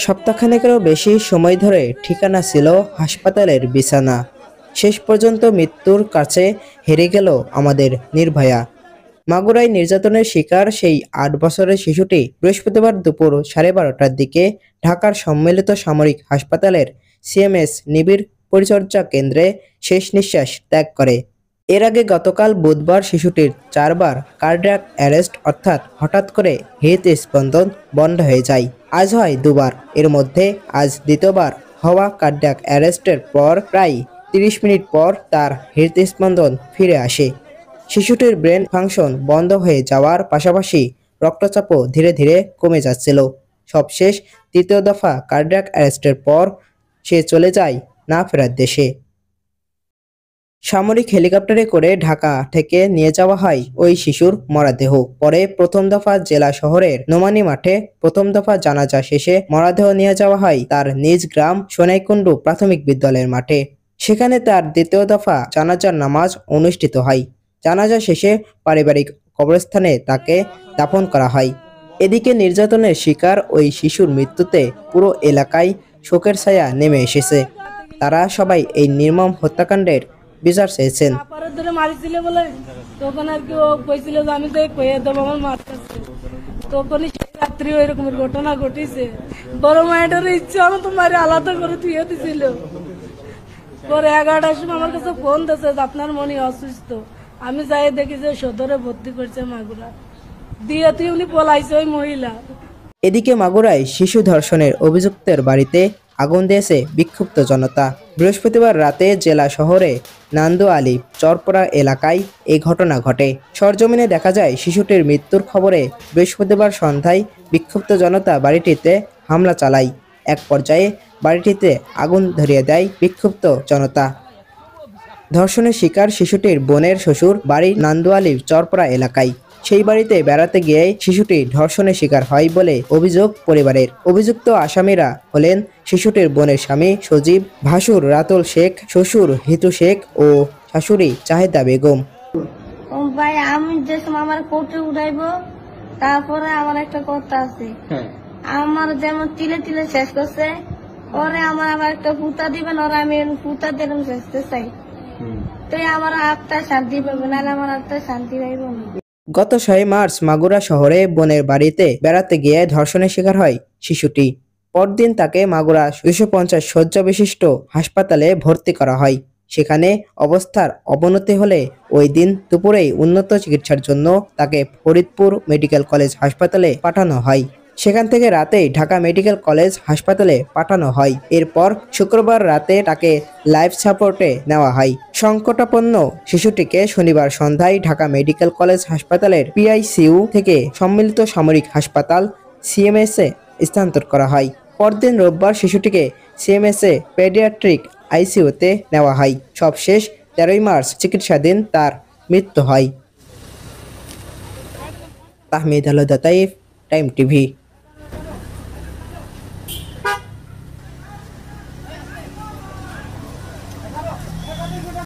সপ্তাহখানেকেরও বেশি সময় ধরে ঠিকানা ছিল হাসপাতালের বিছানা। শেষ পর্যন্ত মৃত্যুর কাছে হেরে গেল আমাদের নির্ভয়া। মাগুরায় নির্যাতনের শিকার সেই ৮ বছরের শিশুটি বৃহস্পতিবার দুপুর 12:30টার দিকে ঢাকার সম্মিলিত সামরিক হাসপাতালের সিএমএস নিবিড় পরিচর্যা কেন্দ্রে শেষ নিঃশ্বাস ত্যাগ করে। এর আগে গতকাল বুধবার শিশুটির 4 বার কার্ডিয়াক অ্যারেস্ট অর্থাৎ হঠাৎ করে হৃদস্পন্দন বন্ধ হয়ে যায়। আজ হয় 2 বার। এর মধ্যে আজ দ্বিতীয়বার হওয়া কার্ডিয়াক অ্যারেস্টের পর প্রায় 30 মিনিট পর তার হৃদস্পন্দন ফিরে আসে। শিশুটির ব্রেন ফাংশন বন্ধ হয়ে যাওয়ার পাশাপাশি রক্তচাপও ধীরে ধীরে কমে যাচ্ছিল। সবশেষ তৃতীয় দফা কার্ডিয়াক অ্যারেস্টের পর সে চলে যায় না ফেরার দেশে। সামরিক হেলিকপ্টারে করে ঢাকা থেকে নিয়ে যাওয়া হয় ওই শিশুর মরদেহ। পরে প্রথম দফা জেলা শহরের নোমানী মাঠে প্রথম দফা জানাজা শেষে মরদেহ নিয়ে যাওয়া হয় তার নিজ গ্রাম সোনাইকুণ্ডু প্রাথমিক বিদ্যালয়ের মাঠে। সেখানে তার দ্বিতীয় দফা জানাজার নামাজ অনুষ্ঠিত হয়। জানাজা শেষে পারিবারিক কবরস্থানে তাকে দাফন করা হয়। এদিকে নির্যাতনের শিকার ওই শিশুর মৃত্যুতে পুরো এলাকায় শোকের ছায়া নেমে এসেছে। তারা সবাই এই নির্মম হত্যাকাণ্ডের বিচার চেয়েছেন। তখনই রাত্রি ওই রকমের ঘটনা ঘটেছে। বড় মায়ের ইচ্ছা আমার তোমার আলাদা করে তুই দিছিল। পরে 11টার সময় আমার কাছে ফোন দিয়েছে আপনার মনে অসুস্থ। আমি যাই দেখি যে সদরে ভর্তি করছে মাগুরা দিয়ে তুই উনি পলাইছে ওই মহিলা। এদিকে মাগুরায় শিশু ধর্ষণের অভিযুক্তের বাড়িতে আগুন দিয়েছে বিক্ষুব্ধ জনতা। বৃহস্পতিবার রাতে জেলা শহরে নান্দু আলী চরপড়া এলাকায় এই ঘটনা ঘটে। সরজমিনে দেখা যায় শিশুটির মৃত্যুর খবরে বৃহস্পতিবার সন্ধ্যায় বিক্ষুব্ধ জনতা বাড়িটিতে হামলা চালায়। এক পর্যায়ে বাড়িটিতে আগুন ধরিয়ে দেয় বিক্ষুব্ধ জনতা। ধর্ষণের শিকার শিশুটির বোনের শ্বশুর বাড়ি নান্দু আলী চরপড়া এলাকায়। সেই বাড়িতে বেড়াতে গিয়ে শিশুটি ধর্ষণের শিকার হয় বলে অভিযোগ পরিবারের। অভিযুক্ত আসামিরা হলেন শিশুটির বোনের স্বামী সজীব, ভাসুর রাতুল শেখ, শ্বশুর হিতু শেখ ও শাশুড়ি চাহিদা বেগম। ভাই আমি যে সময় আমার কোর্টে উঠাইব তারপরে আমার একটা কথা আছে, আমার যেমন তিলে তিলে শেষ করছে ওরে আমার আবার একটা পুতা দিবেন, ওরা আমি পুতা দিলাম শেষতে চাই তো আমার আত্মা শান্তি পাবে, নাহলে আমার আত্মা শান্তি পাইব না। গত 6 মার্চ মাগুরা শহরে বোনের বাড়িতে বেড়াতে গিয়ে ধর্ষণের শিকার হয় শিশুটি। পরদিন তাকে মাগুরা 250 শয্যা বিশিষ্ট হাসপাতালে ভর্তি করা হয়। সেখানে অবস্থার অবনতি হলে ওই দিন দুপুরেই উন্নত চিকিৎসার জন্য তাকে ফরিদপুর মেডিকেল কলেজ হাসপাতালে পাঠানো হয়। সেখান থেকে রাতেই ঢাকা মেডিকেল কলেজ হাসপাতালে পাঠানো হয়। এরপর শুক্রবার রাতে তাকে লাইফ সাপোর্টে নেওয়া হয়। সংকটাপন্ন শিশুটিকে শনিবার সন্ধ্যায় ঢাকা মেডিকেল কলেজ হাসপাতালের পিআইসিইউ থেকে সম্মিলিত সামরিক হাসপাতাল সিএমএসে স্থানান্তর করা হয়। পরদিন রোববার শিশুটিকে সিএমএসে পেডিয়াট্রিক আইসিইউতে নেওয়া হয়। সবশেষ 13 মার্চ চিকিৎসাধীন তার মৃত্যু হয়। তাহমিদ আল দাতাইফ, টাইম টিভি।